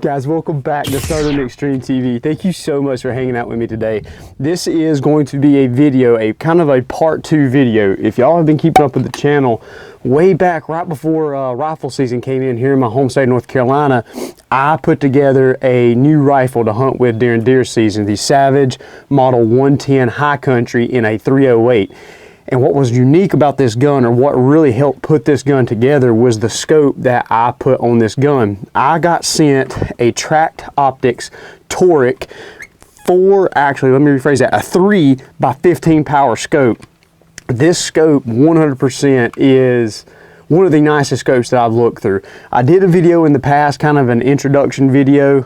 Guys, welcome back to Southern Extreme TV. Thank you so much for hanging out with me today. This is going to be a video, a kind of a part 2 video. If y'all have been keeping up with the channel, way back right before rifle season came in here in my home state of North Carolina, I put together a new rifle to hunt with during deer season, the Savage Model 110 High Country in a 308. And what was unique about this gun, or what really helped put this gun together, was the scope that I put on this gun. I got sent a Tract Optics Toric actually let me rephrase that, a 3x15 power scope. This scope 100% is one of the nicest scopes that I've looked through. I did a video in the past, kind of an introduction video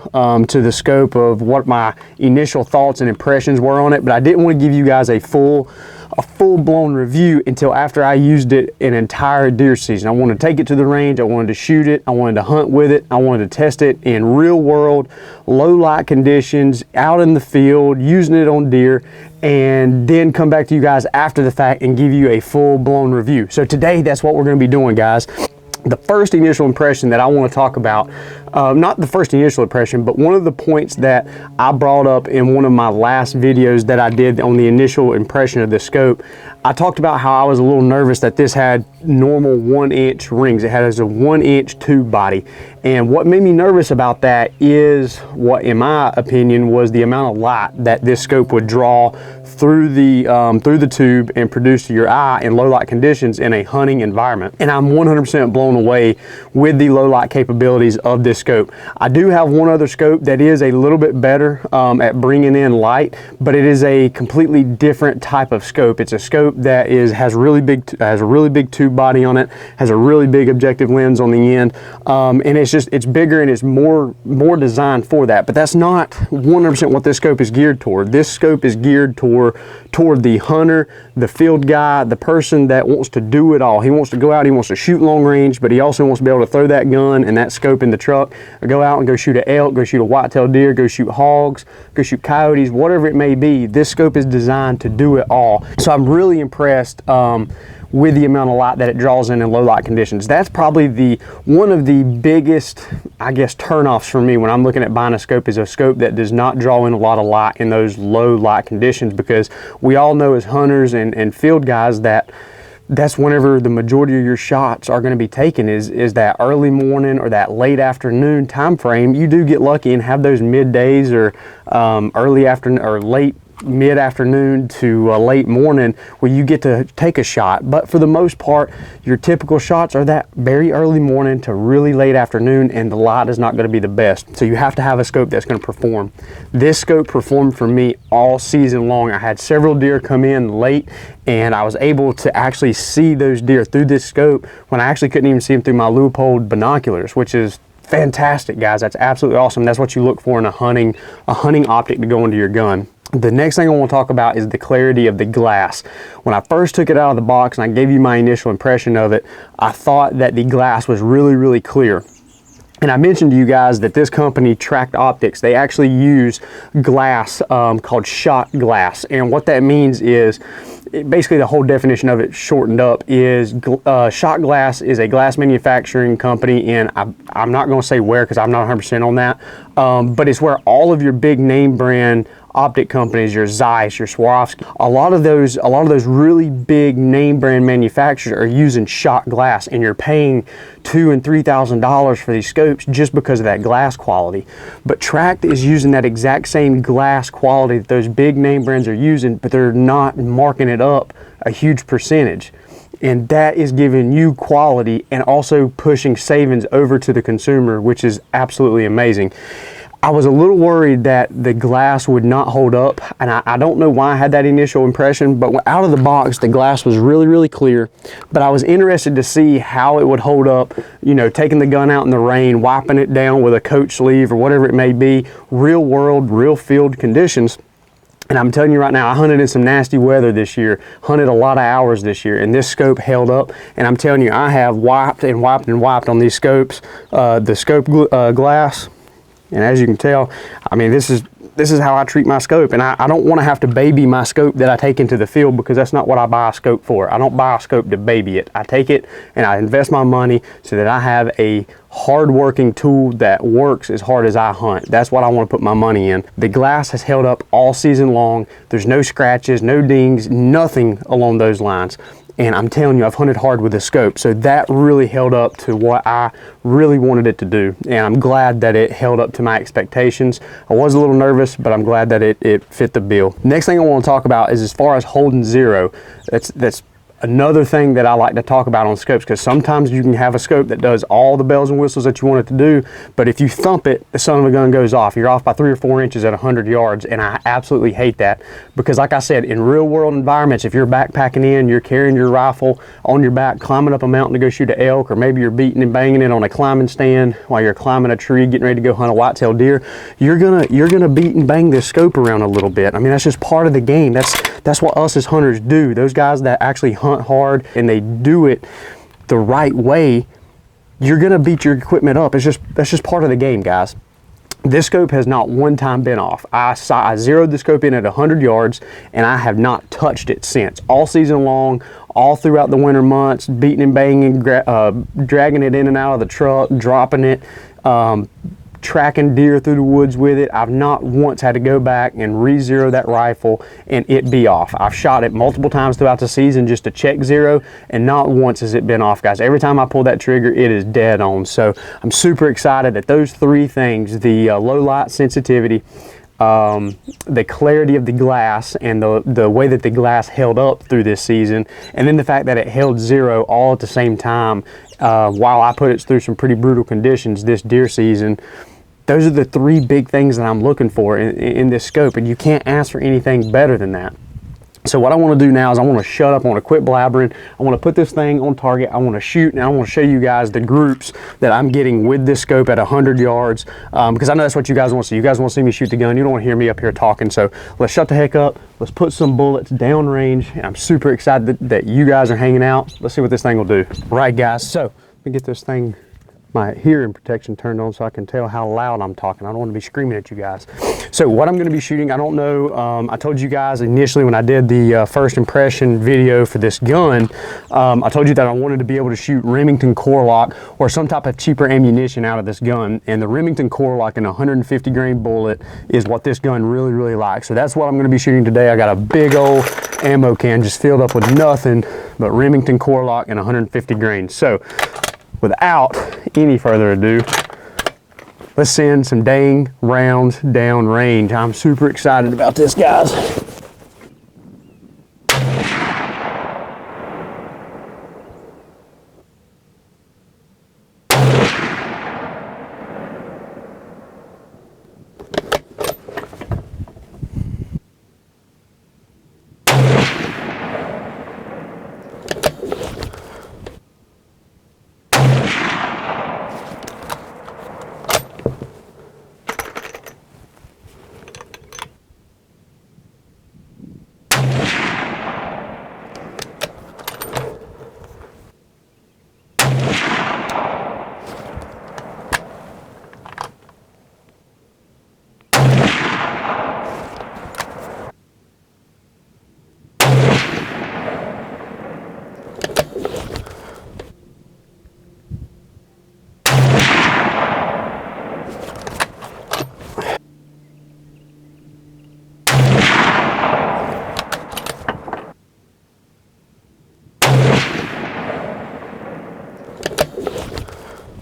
to the scope of what my initial thoughts and impressions were on it, but I didn't want to give you guys a full-blown review until after I used it an entire deer season. I wanted to take it to the range, I wanted to shoot it, I wanted to hunt with it, I wanted to test it in real world, low light conditions, out in the field, using it on deer, and then come back to you guys after the fact and give you a full-blown review. So today, that's what we're going to be doing, guys. The first initial impression that I want to talk about, not the first initial impression, but one of the points that I brought up in one of my last videos that I did on the initial impression of the scope, I talked about how I was a little nervous that this had normal 1-inch rings. It has a 1-inch tube body. And what made me nervous about that is what, in my opinion, was the amount of light that this scope would draw through the tube and produce to your eye in low light conditions in a hunting environment. And I'm 100% blown away with the low light capabilities of this scope. I do have one other scope that is a little bit better at bringing in light, but it is a completely different type of scope. It's a scope that has a really big tube body on it, has a really big objective lens on the end, and it's bigger and it's more designed for that. But that's not 100% what this scope is geared toward. This scope is geared toward the hunter, the field guy, the person that wants to do it all. He wants to go out, he wants to shoot long range, but he also wants to be able to throw that gun and that scope in the truck, or go out and go shoot an elk, go shoot a white-tailed deer, go shoot hogs, go shoot coyotes, whatever it may be. This scope is designed to do it all. So I'm really impressed with the amount of light that it draws in low light conditions. That's probably one of the biggest, I guess, turnoffs for me when I'm looking at buying a scope, is a scope that does not draw in a lot of light in those low light conditions, because we all know as hunters and field guys that that's whenever the majority of your shots are going to be taken, is that early morning or that late afternoon time frame. You do get lucky and have those middays or early afternoon or late mid-afternoon to late morning where you get to take a shot. But for the most part, your typical shots are that very early morning to really late afternoon, and the light is not going to be the best. So you have to have a scope that's going to perform. This scope performed for me all season long. I had several deer come in late, and I was able to actually see those deer through this scope when I actually couldn't even see them through my Leupold binoculars, which is fantastic, guys. That's absolutely awesome. That's what you look for in a hunting optic to go into your gun. The next thing I want to talk about is the clarity of the glass. When I first took it out of the box and I gave you my initial impression of it, I thought that the glass was really, really clear. And I mentioned to you guys that this company, Tract Optics, they actually use glass called shot glass. And what that means is, basically the whole definition of it shortened up is shot glass is a glass manufacturing company, and I'm not going to say where because I'm not 100% on that, but it's where all of your big name brand optic companies, your Zeiss, your Swarovski, a lot of those really big name brand manufacturers are using shot glass, and you're paying $2,000 and $3,000 for these scopes just because of that glass quality. But Tract is using that exact same glass quality that those big name brands are using, but they're not marking it up a huge percentage. And that is giving you quality and also pushing savings over to the consumer, which is absolutely amazing. I was a little worried that the glass would not hold up, and I don't know why I had that initial impression, but out of the box, the glass was really, really clear. But I was interested to see how it would hold up, you know, taking the gun out in the rain, wiping it down with a coat sleeve or whatever it may be, real world, real field conditions. And I'm telling you right now, I hunted in some nasty weather this year, hunted a lot of hours this year, and this scope held up. And I'm telling you, I have wiped and wiped and wiped on these scopes, the scope glass. And as you can tell, I mean, this is this is how I treat my scope, and I don't want to have to baby my scope that I take into the field, because that's not what I buy a scope for. I don't buy a scope to baby it. I take it and I invest my money so that I have a hard-working tool that works as hard as I hunt. That's what I want to put my money in. The glass has held up all season long. There's no scratches, no dings, nothing along those lines. And I'm telling you, I've hunted hard with this scope, so that really held up to what I really wanted it to do. And I'm glad that it held up to my expectations. I was a little nervous, but I'm glad that it fit the bill. Next thing I want to talk about is as far as holding zero. That's another thing that I like to talk about on scopes, because sometimes you can have a scope that does all the bells and whistles that you want it to do, but if you thump it, the son of a gun goes off. You're off by 3 or 4 inches at 100 yards, and I absolutely hate that, because like I said, in real world environments, if you're backpacking in, you're carrying your rifle on your back, climbing up a mountain to go shoot an elk, or maybe you're beating and banging it on a climbing stand while you're climbing a tree, getting ready to go hunt a whitetail deer, you're gonna beat and bang this scope around a little bit. I mean, that's just part of the game. That's what us as hunters do. Those guys that actually hunt hard and they do it the right way, you're gonna beat your equipment up. That's just part of the game, guys. This scope has not one time been off. I zeroed the scope in at 100 yards, and I have not touched it since. All season long, all throughout the winter months, beating and banging, dragging it in and out of the truck, dropping it, tracking deer through the woods with it. I've not once had to go back and re-zero that rifle and it be off. I've shot it multiple times throughout the season just to check zero, and not once has it been off, guys. Every time I pull that trigger, it is dead on. So I'm super excited that those 3 things, the low light sensitivity, the clarity of the glass, and the way that the glass held up through this season, and then the fact that it held zero all at the same time while I put it through some pretty brutal conditions this deer season. Those are the 3 big things that I'm looking for in this scope, and you can't ask for anything better than that. So what I want to do now is I want to shut up, I want to quit blabbering, I want to put this thing on target, I want to shoot, and I want to show you guys the groups that I'm getting with this scope at 100 yards, because I know that's what you guys want to see. You guys want to see me shoot the gun. You don't want to hear me up here talking. So let's shut the heck up, let's put some bullets downrange, and I'm super excited that you guys are hanging out. Let's see what this thing will do. Right, guys, so let me get this thing, my hearing protection turned on so I can tell how loud I'm talking. I don't want to be screaming at you guys. So what I'm going to be shooting, I don't know, I told you guys initially when I did the first impression video for this gun, I told you that I wanted to be able to shoot Remington core lock or some type of cheaper ammunition out of this gun, and the Remington core lock and 150 grain bullet is what this gun really, really likes. So that's what I'm going to be shooting today. I got a big old ammo can just filled up with nothing but Remington core lock and 150 grain. So without any further ado, let's send some dang rounds down range. I'm super excited about this, guys.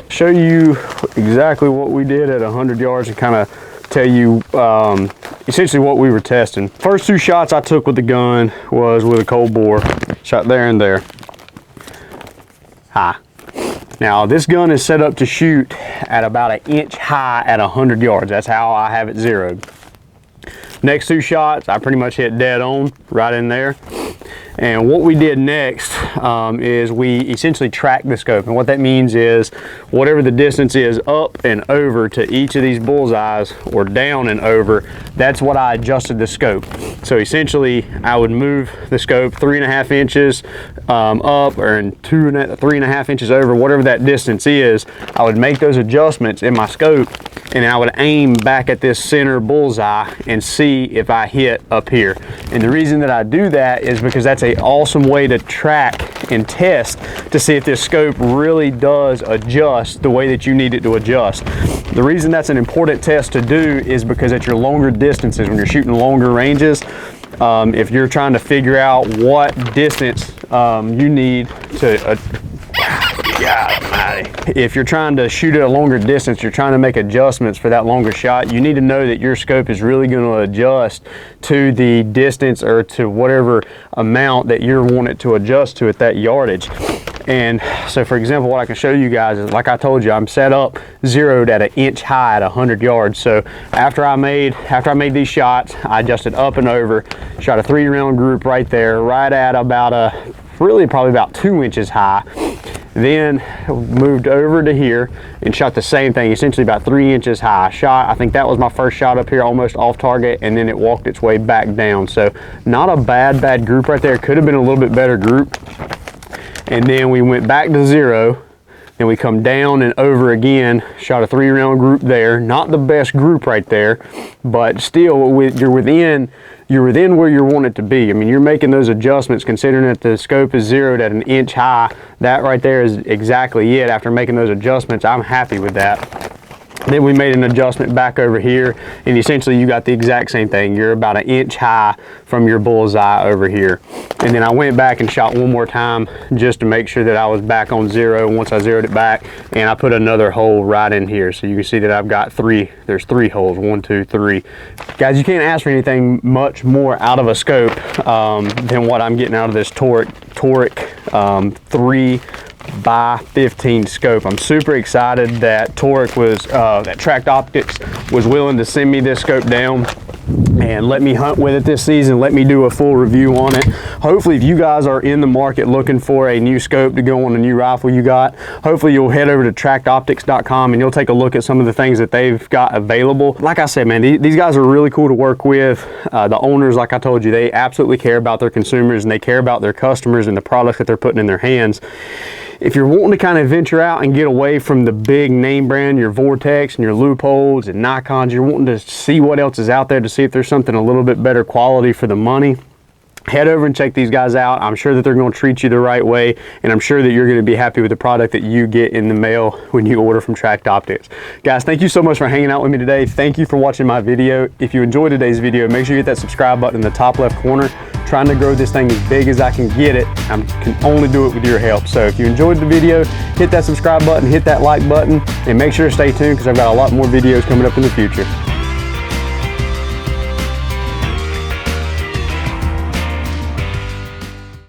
Show you exactly what we did at 100 yards and kind of tell you essentially what we were testing. First 2 shots I took with the gun was with a cold bore, shot there and there. High. Now this gun is set up to shoot at about 1 inch high at 100 yards. That's how I have it zeroed. Next 2 shots I pretty much hit dead on right in there. And what we did next is we essentially tracked the scope. And what that means is whatever the distance is up and over to each of these bullseyes, or down and over, that's what I adjusted the scope. So essentially I would move the scope 3.5 inches up, or 3.5 inches over, whatever that distance is. I would make those adjustments in my scope, and I would aim back at this center bullseye and see if I hit up here. And the reason that I do that is because that's an awesome way to track and test to see if this scope really does adjust the way that you need it to adjust. The reason that's an important test to do is because at your longer distances, when you're shooting longer ranges, if you're trying to figure out what distance you need to if you're trying to shoot at a longer distance, you're trying to make adjustments for that longer shot, you need to know that your scope is really going to adjust to the distance, or to whatever amount that you want it to adjust to at that yardage. And so, for example, what I can show you guys is, like I told you, I'm set up zeroed at 1 inch high at 100 yards. So after I made these shots, I adjusted up and over, shot a 3-round group right there, right at about probably about 2 inches high. Then moved over to here and shot the same thing, essentially about 3 inches high. I think that was my first shot up here, almost off target, and then it walked its way back down. So not a bad group right there. Could have been a little bit better group. And then we went back to zero, and we come down and over again, shot a 3-round group there. Not the best group right there, but still you're within where you want it to be. I mean, you're making those adjustments considering that the scope is zeroed at 1 inch high. That right there is exactly it. After making those adjustments, I'm happy with that. Then we made an adjustment back over here, and essentially you got the exact same thing. You're about 1 inch high from your bullseye over here. And then I went back and shot one more time just to make sure that I was back on zero. Once I zeroed it back, and I put another hole right in here. So you can see that I've got there's 3 holes, 1, 2, 3. Guys, you can't ask for anything much more out of a scope than what I'm getting out of this Toric 3x15 scope. I'm super excited that that Tract Optics was willing to send me this scope down and let me hunt with it this season, let me do a full review on it. Hopefully, if you guys are in the market looking for a new scope to go on a new rifle you got, hopefully you'll head over to tractoptics.com and you'll take a look at some of the things that they've got available. Like I said, man, these guys are really cool to work with. The owners, like I told you, they absolutely care about their consumers, and they care about their customers and the products that they're putting in their hands. If you're wanting to kind of venture out and get away from the big name brand, your Vortex and your Loopholes and Nikons, you're wanting to see what else is out there, to see if there's something a little bit better quality for the money, head over and check these guys out. I'm sure that they're going to treat you the right way, and I'm sure that you're going to be happy with the product that you get in the mail when you order from Tract Optics. Guys, thank you so much for hanging out with me today. Thank you for watching my video. If you enjoyed today's video, make sure you hit that subscribe button in the top left corner. Trying to grow this thing as big as I can get it. I can only do it with your help. So if you enjoyed the video, hit that subscribe button, hit that like button, and make sure to stay tuned because I've got a lot more videos coming up in the future.